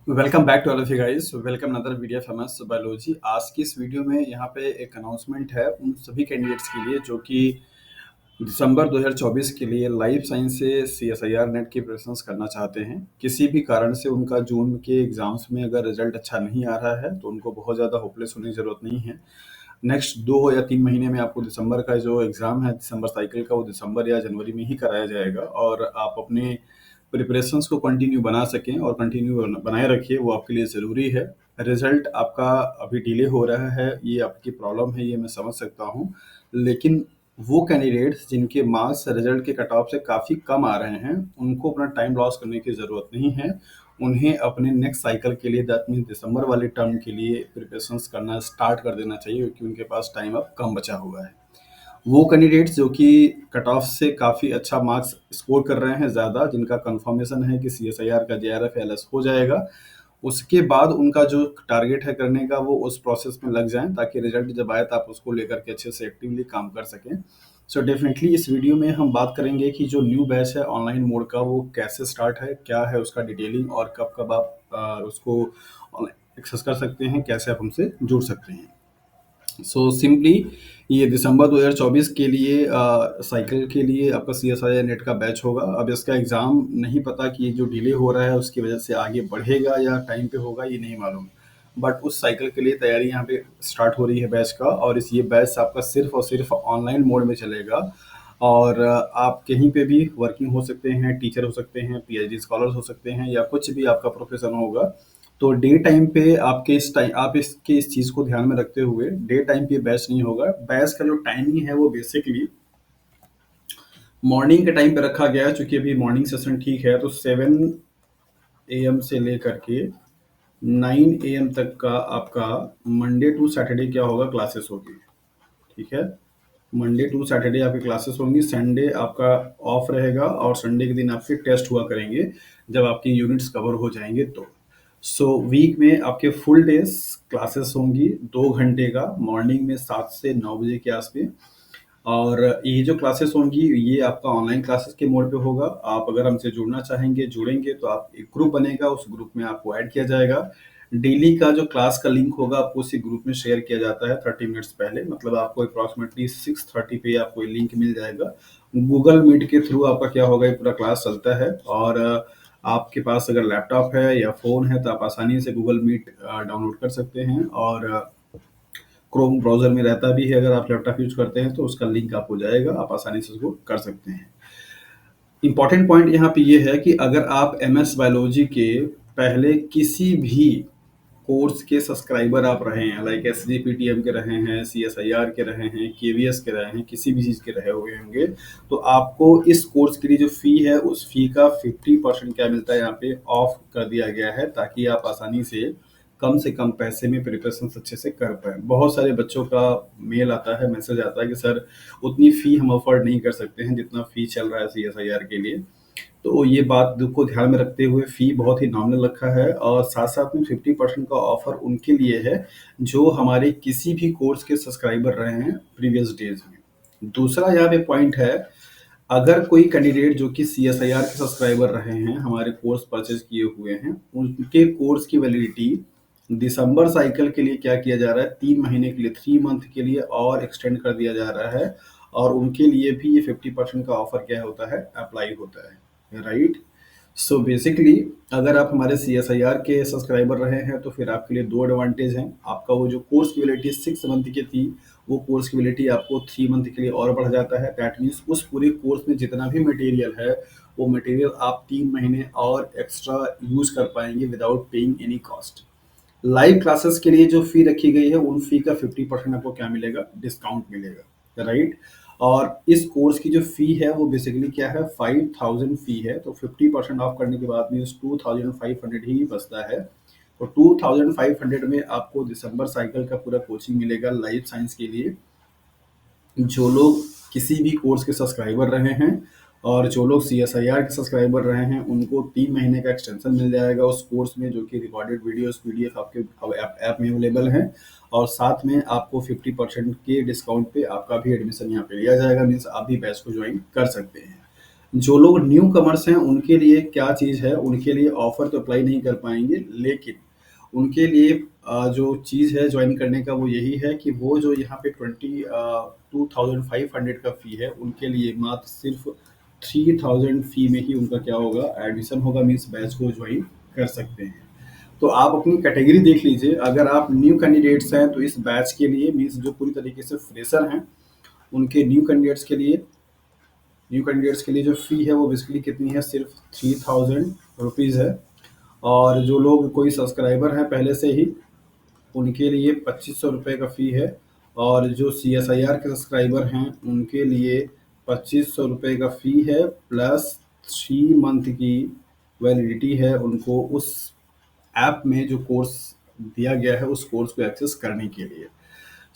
Welcome back to all of you guys. Welcome another video famous biology. आज की इस video में यहाँ पे एक अनाउंसमेंट है उन सभी कैंडिडेट्स के लिए जो कि दिसंबर 2024 के लिए लाइफ साइंस से सीएसआईआर नेट की प्रिपरेशंस करना चाहते हैं। किसी भी कारण से उनका जून के एग्जाम्स में अगर रिजल्ट अच्छा नहीं आ रहा है तो उनको बहुत ज़्यादा होपलेस होने की ज़रूरत नहीं है। नेक्स्ट 2 या 3 महीने में आपको दिसंबर का जो एग्ज़ाम है दिसंबर साइकिल का, वो दिसंबर या जनवरी में ही कराया जाएगा और आप अपने प्रिपरेशंस को कंटिन्यू बना सकें और कंटिन्यू बनाए रखिए, वो आपके लिए ज़रूरी है। रिजल्ट आपका अभी डिले हो रहा है, ये आपकी प्रॉब्लम है, ये मैं समझ सकता हूँ। लेकिन वो कैंडिडेट्स जिनके मार्क्स रिजल्ट के कट ऑफ से काफ़ी कम आ रहे हैं, उनको अपना टाइम लॉस करने की ज़रूरत नहीं है। उन्हें अपने नेक्स्ट साइकिल के लिए, दैट मीन्स दिसंबर वाले टर्म के लिए प्रिपरेशंस करना स्टार्ट कर देना चाहिए, क्योंकि उनके पास टाइम अब कम बचा हुआ है। वो कैंडिडेट्स जो कि कट ऑफ से काफ़ी अच्छा मार्क्स स्कोर कर रहे हैं ज़्यादा, जिनका कंफर्मेशन है कि सीएसआईआर का जेआरएफ एलएस हो जाएगा, उसके बाद उनका जो टारगेट है करने का, वो उस प्रोसेस में लग जाएं ताकि रिजल्ट जब आए तो आप उसको लेकर के अच्छे से एक्टिवली काम कर सकें। सो डेफिनेटली इस वीडियो में हम बात करेंगे कि जो न्यू बैच है ऑनलाइन मोड का, वो कैसे स्टार्ट है, क्या है उसका डिटेलिंग और कब कब आप उसको ऑनलाइन एक्सेस कर सकते हैं, कैसे आप हमसे जुड़ सकते हैं। सो सिंपली ये दिसंबर 2024 के लिए साइकिल के लिए आपका सीएसआईआर नेट का बैच होगा। अब इसका एग्ज़ाम नहीं पता कि ये जो डिले हो रहा है उसकी वजह से आगे बढ़ेगा या टाइम पे होगा, ये नहीं मालूम। बट उस साइकिल के लिए तैयारी यहाँ पे स्टार्ट हो रही है बैच का, और इस ये बैच आपका सिर्फ और सिर्फ ऑनलाइन मोड में चलेगा। और आप कहीं पे भी वर्किंग हो सकते हैं, टीचर हो सकते हैं, पीएचडी स्कॉलर्स हो सकते हैं, या कुछ भी आपका प्रोफेशन होगा। तो डे टाइम पे आपके इस टाइम आप इसके इस चीज़ को ध्यान में रखते हुए डे टाइम पे बैच नहीं होगा। बैच का जो टाइमिंग है वो बेसिकली मॉर्निंग के टाइम पे रखा गया है, चूंकि अभी मॉर्निंग सेशन ठीक है, तो 7 AM से लेकर के 9 AM तक का आपका मंडे टू सैटरडे क्या होगा, क्लासेस होगी। ठीक है, मंडे टू सैटरडे आपकी क्लासेस होंगी, संडे आपका ऑफ रहेगा और संडे के दिन आपके टेस्ट हुआ करेंगे जब आपकी यूनिट्स कवर हो जाएंगे तो। सो वीक में आपके फुल डेज क्लासेस होंगी 2 घंटे का, मॉर्निंग में 7 से 9 बजे के आस में। और ये जो क्लासेस होंगी ये आपका ऑनलाइन क्लासेस के मोड पे होगा। आप अगर हमसे जुड़ना चाहेंगे, जुड़ेंगे तो आप एक ग्रुप बनेगा, उस ग्रुप में आपको ऐड किया जाएगा। डेली का जो क्लास का लिंक होगा आपको उसी ग्रुप में शेयर किया जाता है 30 मिनट्स पहले, मतलब आपको अप्रॉक्सीमेटली 6:30 पे आपको ये लिंक मिल जाएगा। गूगल मीट के थ्रू आपका क्या होगा, ये पूरा क्लास चलता है। और आपके पास अगर लैपटॉप है या फ़ोन है तो आप आसानी से गूगल मीट डाउनलोड कर सकते हैं, और क्रोम ब्राउज़र में रहता भी है। अगर आप लैपटॉप यूज़ करते हैं तो उसका लिंक आपको जाएगा, आप आसानी से उसको कर सकते हैं। इम्पॉर्टेंट पॉइंट यहाँ पे ये है कि अगर आप एमएस बायोलॉजी के पहले किसी भी कोर्स के सब्सक्राइबर आप रहे हैं, लाइक एसजीपीटीएम के रहे हैं, सीएसआईआर के रहे हैं, केवीएस के रहे हैं, किसी भी चीज़ के रहे हुए होंगे, तो आपको इस कोर्स के लिए जो फ़ी है उस फ़ी का 50% क्या मिलता है, यहाँ पे ऑफ कर दिया गया है, ताकि आप आसानी से कम पैसे में प्रिपरेशन अच्छे से कर पाएँ। बहुत सारे बच्चों का मेल आता है, मैसेज आता है कि सर उतनी फ़ी हम अफोर्ड नहीं कर सकते हैं जितना फ़ी चल रहा है सीएसआईआर के लिए। तो ये बात को ध्यान में रखते हुए फ़ी बहुत ही नॉमिनल रखा है, और साथ-साथ में 50% का ऑफ़र उनके लिए है जो हमारे किसी भी कोर्स के सब्सक्राइबर रहे हैं प्रीवियस डेज़ में। दूसरा यहाँ पे पॉइंट है, अगर कोई कैंडिडेट जो कि सीएसआईआर के सब्सक्राइबर रहे हैं, हमारे कोर्स परचेज़ किए हुए हैं, उनके कोर्स की वैलिडिटी दिसंबर साइकिल के लिए क्या किया जा रहा है, 3 महीने के लिए, 3 मंथ के लिए और एक्सटेंड कर दिया जा रहा है, और उनके लिए भी ये 50% का ऑफ़र क्या होता है, अप्लाई होता है, राइट? सो बेसिकली अगर आप हमारे सीएसआईआर के सब्सक्राइबर रहे हैं तो फिर आपके लिए 2 एडवांटेज हैं। आपका वो जो कोर्स की वैलिडिटी 6 मंथ की थी, वो कोर्स की वैलिडिटी आपको 3 मंथ के लिए और बढ़ जाता है। दैट मीन्स उस पूरे कोर्स में जितना भी मटेरियल है, वो मटेरियल आप 3 महीने और एक्स्ट्रा यूज़ कर पाएँगे without paying any cost. Live classes के लिए जो फ़ी रखी गई है, उन फ़ी का 50% आपको क्या मिलेगा, डिस्काउंट मिलेगा, राइट? और इस कोर्स की जो फ़ी है वो बेसिकली क्या है, 5000 फ़ी है, तो 50% ऑफ करने के बाद मीन्स 2500 ही बचता है। तो 2500 में आपको दिसंबर साइकिल का पूरा कोचिंग मिलेगा लाइफ साइंस के लिए। जो लोग किसी भी कोर्स के सब्सक्राइबर रहे हैं और जो लोग सीएसआईआर के सब्सक्राइबर रहे हैं, उनको 3 महीने का एक्सटेंशन मिल जाएगा उस कोर्स में, जो कि रिकॉर्डेड वीडियोस पीडीएफ आपके ऐप में अवेलेबल है। और साथ में आपको 50% के डिस्काउंट पे आपका भी एडमिशन यहाँ पे लिया जाएगा, मीन्स आप भी बैच को ज्वाइन कर सकते हैं। जो लोग न्यू कमर्स हैं उनके लिए क्या चीज़ है, उनके लिए ऑफ़र तो अप्लाई नहीं कर पाएँगे, लेकिन उनके लिए जो चीज़ है जॉइन करने का वो यही है कि वो जो यहाँ पे 22,500 का फ़ी है, उनके लिए मात्र सिर्फ़ 3,000 फ़ी में ही उनका क्या होगा, एडमिशन होगा, मीन्स बैच को जॉइन कर सकते हैं। तो आप अपनी कैटेगरी देख लीजिए, अगर आप न्यू कैंडिडेट्स हैं तो इस बैच के लिए, मीन्स जो पूरी तरीके से फ्रेशर हैं, उनके न्यू कैंडिडेट्स के लिए जो फ़ी है वो बेसिकली कितनी है, सिर्फ 3,000 रुपीज़ है। और जो लोग कोई सब्सक्राइबर हैं पहले से ही, उनके लिए 2500 रुपये का फ़ी है। और जो CSIR के सब्सक्राइबर हैं उनके लिए 2500 रुपये का फ़ी है, प्लस 3 मंथ की वैलिडिटी है उनको उस ऐप में जो कोर्स दिया गया है उस कोर्स को एक्सेस करने के लिए।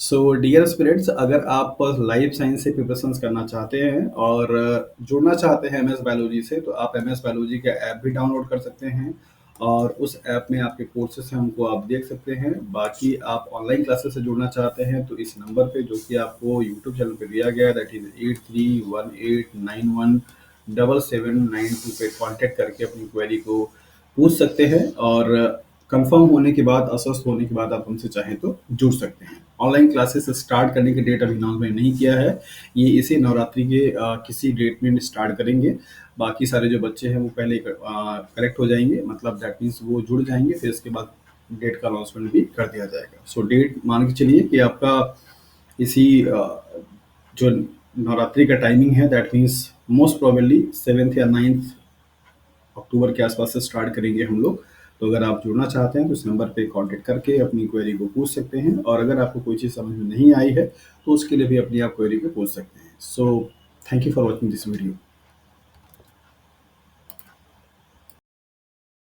सो डियर एस्पिरेंट्स, अगर आप लाइफ साइंस से प्रिपरेशंस करना चाहते हैं और जुड़ना चाहते हैं MS बायोलॉजी से, तो आप MS बायोलॉजी का ऐप भी डाउनलोड कर सकते हैं और उस ऐप में आपके कोर्सेस हैं उनको आप देख सकते हैं। बाकी आप ऑनलाइन क्लासेस से जुड़ना चाहते हैं तो इस नंबर पे जो कि आपको यूट्यूब चैनल पे दिया गया है, दैट इज़ 8318917792 पे कॉन्टैक्ट करके अपनी क्वेरी को पूछ सकते हैं और कंफर्म होने के बाद, आश्वस्त होने के बाद आप हमसे चाहें तो जुड़ सकते हैं। ऑनलाइन क्लासेस स्टार्ट करने की डेट अभी अनाउंसमेंट नहीं किया है, ये इसी नवरात्रि के किसी डेट में स्टार्ट करेंगे। बाकी सारे जो बच्चे हैं वो पहले कलेक्ट हो जाएंगे, मतलब दैट मीन्स वो जुड़ जाएंगे, फिर इसके बाद डेट का अनाउंसमेंट भी कर दिया जाएगा। सो डेट मान के चलिए कि आपका इसी जो नवरात्रि का टाइमिंग है, that means most probably 7th या 9th अक्टूबर के आसपास से स्टार्ट करेंगे हम लोग। तो अगर आप जुड़ना चाहते हैं तो इस नंबर पे कांटेक्ट करके अपनी क्वेरी को पूछ सकते हैं और अगर आपको कोई चीज़ समझ में नहीं आई है तो उसके लिए भी अपनी आप क्वेरी को पूछ सकते हैं। So thank you for watching this video.